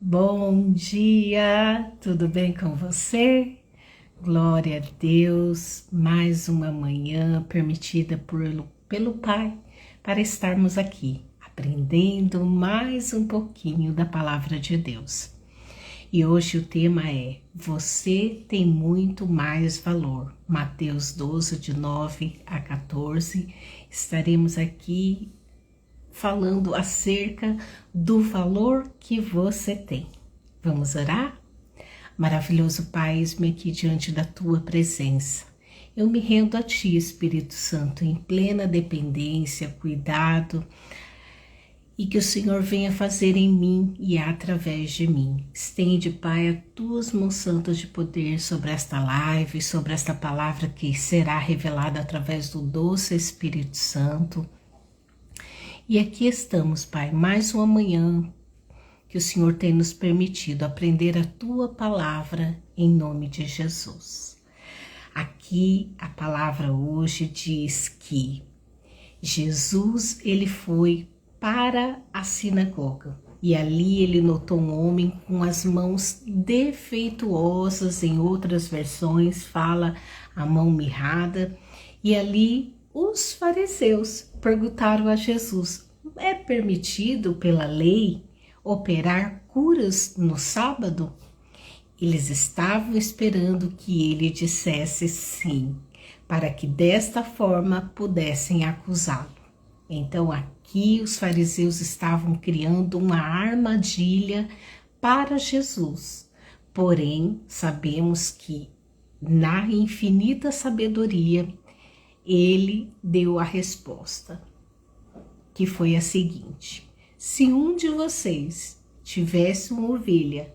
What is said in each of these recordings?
Bom dia, tudo bem com você? Glória a Deus, mais uma manhã permitida pelo Pai para estarmos aqui, aprendendo mais um pouquinho da Palavra de Deus. E hoje o tema é: você tem muito mais valor. Mateus 12, de 9 a 14, estaremos aqui falando acerca do valor que você tem. Vamos orar? Maravilhoso Pai, eis-me aqui diante da Tua presença. Eu me rendo a Ti, Espírito Santo, em plena dependência, cuidado, e que o Senhor venha fazer em mim e através de mim. Estende, Pai, as Tuas mãos santas de poder sobre esta live, sobre esta palavra que será revelada através do doce Espírito Santo. E aqui estamos, Pai, mais uma manhã que o Senhor tem nos permitido aprender a Tua palavra em nome de Jesus. Aqui a palavra hoje diz que Jesus, ele foi para a sinagoga e ali ele notou um homem com as mãos defeituosas, em outras versões fala a mão mirrada, e ali os fariseus perguntaram a Jesus: é permitido pela lei operar curas no sábado? Eles estavam esperando que ele dissesse sim, para que desta forma pudessem acusá-lo. Então aqui os fariseus estavam criando uma armadilha para Jesus. Porém, sabemos que na infinita sabedoria ele deu a resposta, que foi a seguinte: se um de vocês tivesse uma ovelha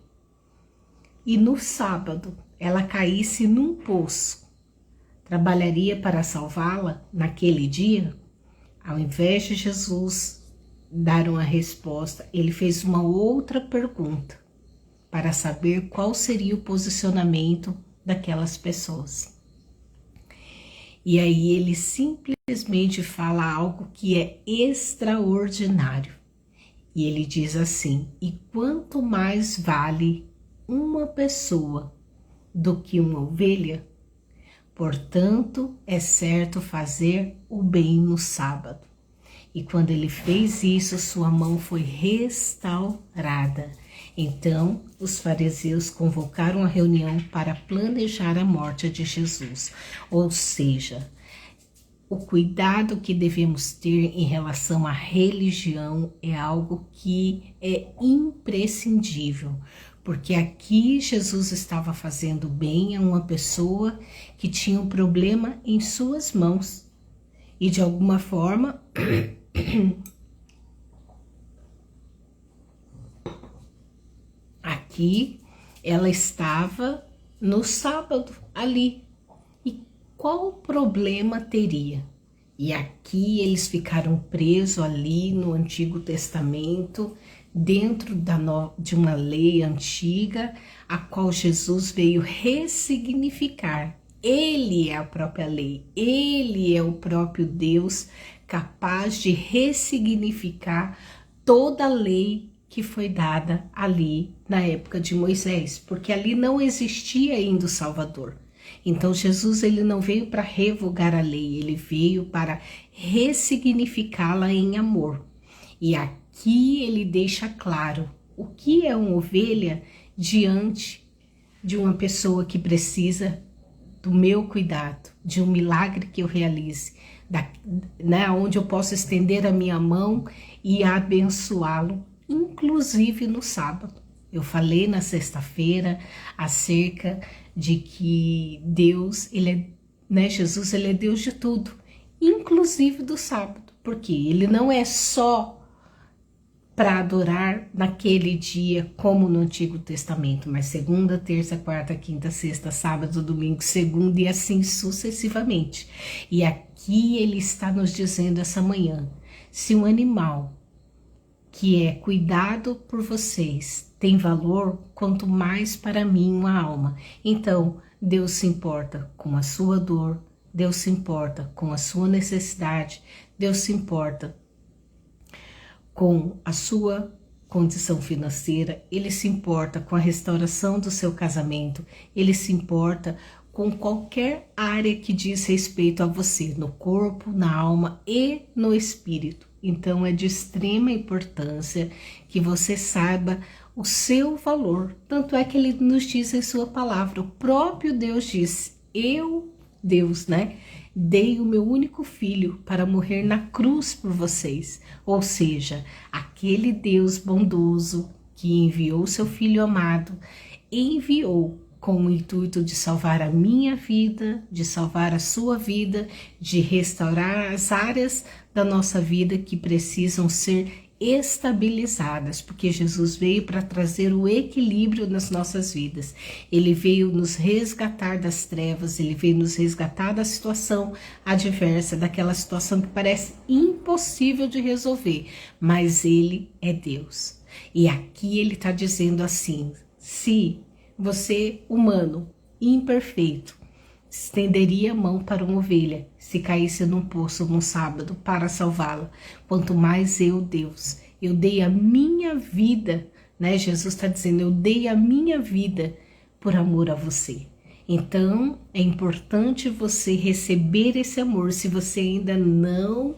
e no sábado ela caísse num poço, trabalharia para salvá-la naquele dia? Ao invés de Jesus dar uma resposta, ele fez uma outra pergunta para saber qual seria o posicionamento daquelas pessoas. E aí ele simplesmente fala algo que é extraordinário. E ele diz assim: e quanto mais vale uma pessoa do que uma ovelha? Portanto, é certo fazer o bem no sábado. E quando ele fez isso, sua mão foi restaurada. Então, os fariseus convocaram a reunião para planejar a morte de Jesus. Ou seja, o cuidado que devemos ter em relação à religião é algo que é imprescindível. Porque aqui Jesus estava fazendo bem a uma pessoa que tinha um problema em suas mãos. E de alguma forma aqui ela estava no sábado ali. E qual problema teria? E aqui eles ficaram presos ali no Antigo Testamento, dentro de uma lei antiga, a qual Jesus veio ressignificar. Ele é a própria lei, ele é o próprio Deus capaz de ressignificar toda a lei que foi dada ali na época de Moisés, porque ali não existia ainda o Salvador. Então Jesus, ele não veio para revogar a lei, ele veio para ressignificá-la em amor. E aqui ele deixa claro o que é uma ovelha diante de uma pessoa que precisa do meu cuidado, de um milagre que eu realize, onde eu posso estender a minha mão e abençoá-lo, inclusive no sábado. Eu falei na sexta-feira acerca de que Deus, Jesus, ele é Deus de tudo, inclusive do sábado, porque ele não é só para adorar naquele dia como no Antigo Testamento, mas segunda, terça, quarta, quinta, sexta, sábado, domingo, segunda e assim sucessivamente. E aqui ele está nos dizendo essa manhã: se um animal que é cuidado por vocês tem valor, quanto mais para mim uma alma. Então, Deus se importa com a sua dor, Deus se importa com a sua necessidade, Deus se importa com a sua condição financeira, Ele se importa com a restauração do seu casamento, Ele se importa com qualquer área que diz respeito a você, no corpo, na alma e no espírito. Então é de extrema importância que você saiba o seu valor. Tanto é que Ele nos diz em sua palavra, o próprio Deus diz, Deus, né? Dei o meu único filho para morrer na cruz por vocês. Ou seja, aquele Deus bondoso que enviou seu filho amado, enviou com o intuito de salvar a minha vida, de salvar a sua vida, de restaurar as áreas da nossa vida que precisam ser estabilizadas, porque Jesus veio para trazer o equilíbrio nas nossas vidas. Ele veio nos resgatar das trevas, ele veio nos resgatar da situação adversa, daquela situação que parece impossível de resolver, mas ele é Deus. E aqui ele está dizendo assim, se você, humano, imperfeito, estenderia a mão para uma ovelha, se caísse num poço num sábado, para salvá-la. Quanto mais eu, Deus, eu dei a minha vida, né? Jesus está dizendo, eu dei a minha vida por amor a você. Então, é importante você receber esse amor, se você ainda não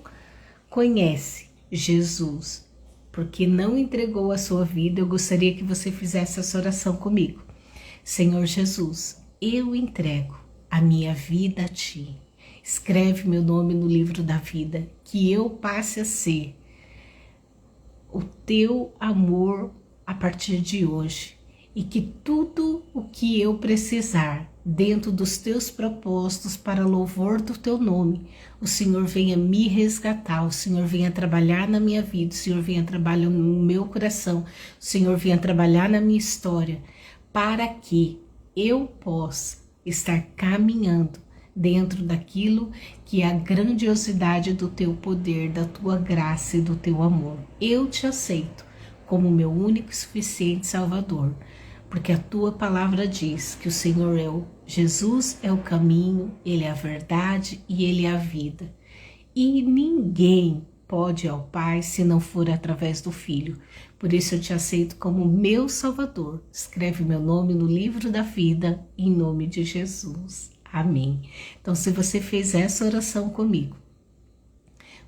conhece Jesus, porque não entregou a sua vida. Eu gostaria que você fizesse essa oração comigo. Senhor Jesus, eu entrego a minha vida a Ti. Escreve meu nome no livro da vida, que eu passe a ser o Teu amor a partir de hoje, e que tudo o que eu precisar dentro dos Teus propósitos para louvor do Teu nome, o Senhor venha me resgatar, o Senhor venha trabalhar na minha vida, o Senhor venha trabalhar no meu coração, o Senhor venha trabalhar na minha história, para que eu possa estar caminhando dentro daquilo que é a grandiosidade do Teu poder, da Tua graça e do Teu amor. Eu Te aceito como meu único e suficiente Salvador, porque a Tua palavra diz que o Senhor Jesus é o caminho, Ele é a verdade e Ele é a vida. E ninguém pode ir ao Pai se não for através do Filho. Por isso eu Te aceito como meu Salvador. Escreve meu nome no livro da vida, em nome de Jesus. Amém. Então, se você fez essa oração comigo,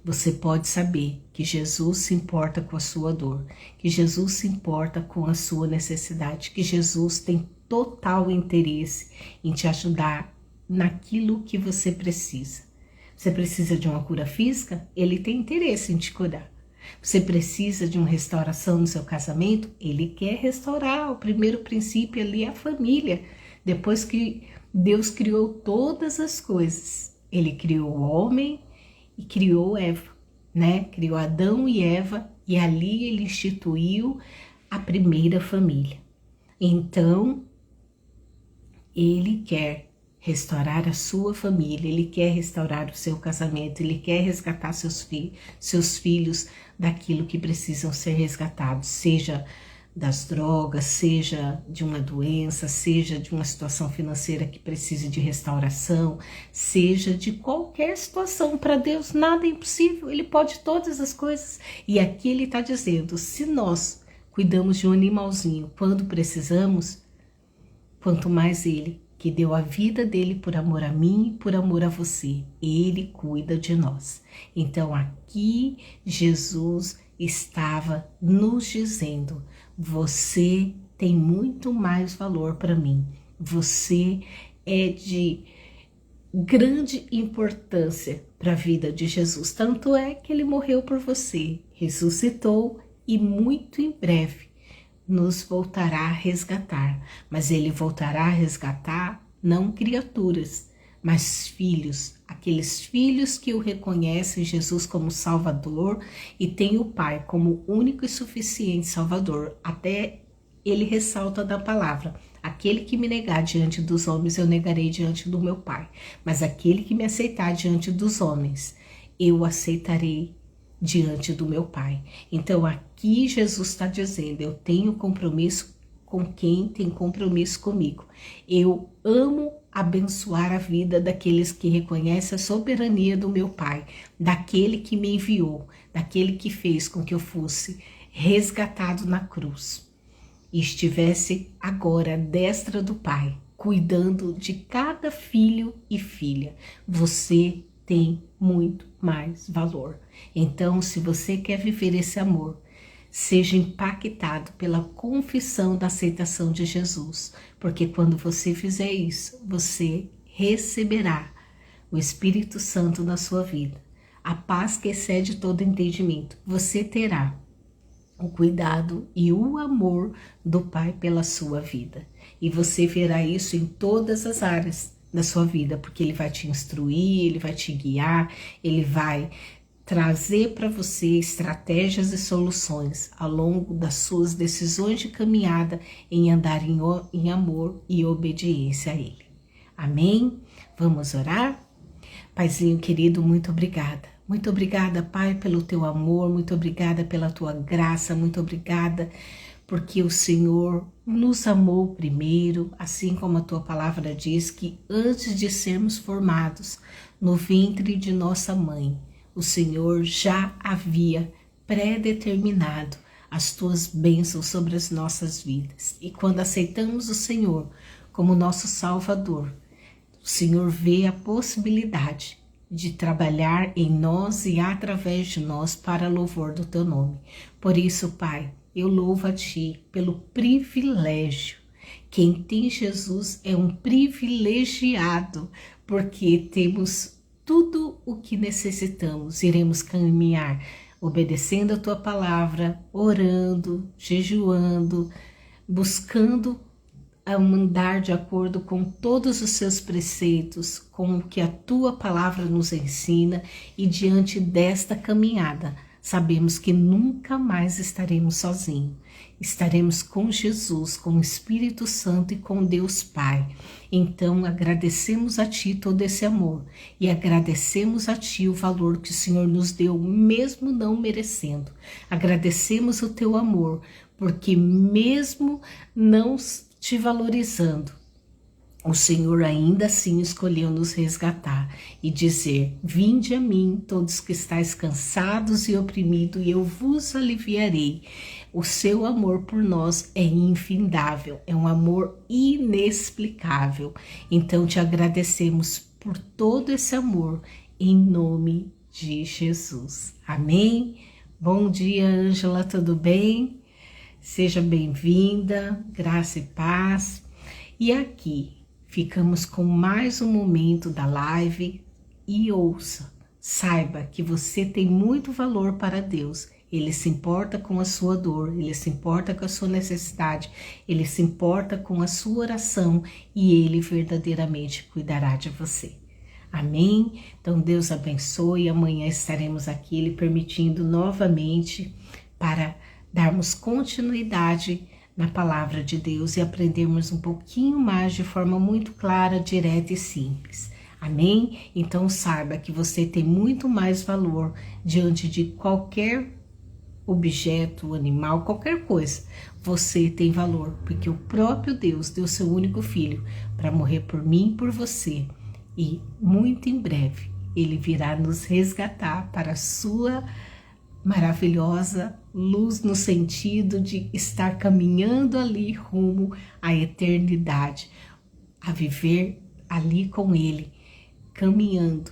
você pode saber que Jesus se importa com a sua dor, que Jesus se importa com a sua necessidade, que Jesus tem total interesse em te ajudar naquilo que você precisa. Você precisa de uma cura física? Ele tem interesse em te curar. Você precisa de uma restauração no seu casamento? Ele quer restaurar. O primeiro princípio ali é a família. Depois que Deus criou todas as coisas, Ele criou o homem e criou Eva, né? Criou Adão e Eva, e ali Ele instituiu a primeira família. Então, Ele quer restaurar a sua família, Ele quer restaurar o seu casamento, Ele quer resgatar seus filhos daquilo que precisam ser resgatados, seja das drogas, seja de uma doença, seja de uma situação financeira que precise de restauração, seja de qualquer situação. Para Deus nada é impossível, Ele pode todas as coisas. E aqui Ele está dizendo, se nós cuidamos de um animalzinho quando precisamos, quanto mais Ele, que deu a vida dele por amor a mim e por amor a você, Ele cuida de nós. Então aqui Jesus estava nos dizendo, você tem muito mais valor para mim, você é de grande importância para a vida de Jesus, tanto é que Ele morreu por você, ressuscitou e muito em breve nos voltará a resgatar, mas Ele voltará a resgatar não criaturas, mas filhos, aqueles filhos que o reconhecem Jesus como Salvador e tem o Pai como único e suficiente Salvador. Até Ele ressalta da palavra, aquele que me negar diante dos homens, eu negarei diante do meu Pai, mas aquele que me aceitar diante dos homens, eu aceitarei diante do meu Pai. Então aqui Jesus está dizendo, eu tenho compromisso com quem tem compromisso comigo. Eu amo abençoar a vida daqueles que reconhecem a soberania do meu Pai, daquele que me enviou, daquele que fez com que eu fosse resgatado na cruz e estivesse agora à destra do Pai, cuidando de cada filho e filha, você tem muito mais valor. Então, se você quer viver esse amor, seja impactado pela confissão da aceitação de Jesus, porque quando você fizer isso, você receberá o Espírito Santo na sua vida, a paz que excede todo entendimento. Você terá o cuidado e o amor do Pai pela sua vida. E você verá isso em todas as áreas da sua vida, porque Ele vai te instruir, Ele vai te guiar, Ele vai trazer para você estratégias e soluções ao longo das suas decisões de caminhada em andar em amor e obediência a Ele. Amém? Vamos orar? Paizinho querido, muito obrigada. Muito obrigada, Pai, pelo teu amor, muito obrigada pela tua graça, muito obrigada porque o Senhor nos amou primeiro, assim como a tua palavra diz que antes de sermos formados no ventre de nossa mãe, o Senhor já havia predeterminado as tuas bênçãos sobre as nossas vidas. E quando aceitamos o Senhor como nosso Salvador, o Senhor vê a possibilidade de trabalhar em nós e através de nós para louvor do teu nome. Por isso, Pai, eu louvo a Ti pelo privilégio. Quem tem Jesus é um privilegiado, porque temos tudo o que necessitamos. Iremos caminhar obedecendo a Tua palavra, orando, jejuando, buscando andar de acordo com todos os seus preceitos, com o que a Tua palavra nos ensina, e diante desta caminhada, sabemos que nunca mais estaremos sozinhos. Estaremos com Jesus, com o Espírito Santo e com Deus Pai. Então agradecemos a Ti todo esse amor e agradecemos a Ti o valor que o Senhor nos deu, mesmo não merecendo. Agradecemos o Teu amor, porque mesmo não te valorizando, o Senhor ainda assim escolheu nos resgatar e dizer: vinde a mim todos que estáis cansados e oprimidos e eu vos aliviarei. O seu amor por nós é infindável, é um amor inexplicável. Então te agradecemos por todo esse amor em nome de Jesus. Amém? Bom dia, Ângela, tudo bem? Seja bem-vinda, graça e paz. E aqui ficamos com mais um momento da live e ouça, saiba que você tem muito valor para Deus. Ele se importa com a sua dor, Ele se importa com a sua necessidade, Ele se importa com a sua oração e Ele verdadeiramente cuidará de você. Amém? Então Deus abençoe, amanhã estaremos aqui, Ele permitindo novamente para darmos continuidade na palavra de Deus e aprendermos um pouquinho mais de forma muito clara, direta e simples. Amém? Então saiba que você tem muito mais valor diante de qualquer objeto, animal, qualquer coisa. Você tem valor, porque o próprio Deus deu seu único filho para morrer por mim e por você. E muito em breve Ele virá nos resgatar para a sua maravilhosa luz, no sentido de estar caminhando ali rumo à eternidade, a viver ali com Ele, caminhando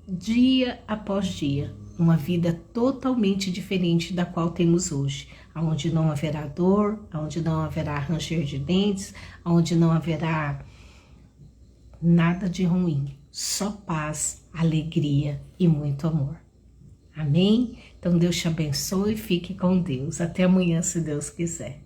dia após dia, uma vida totalmente diferente da qual temos hoje, onde não haverá dor, onde não haverá ranger de dentes, onde não haverá nada de ruim, só paz, alegria e muito amor. Amém? Então Deus te abençoe e fique com Deus. Até amanhã, se Deus quiser.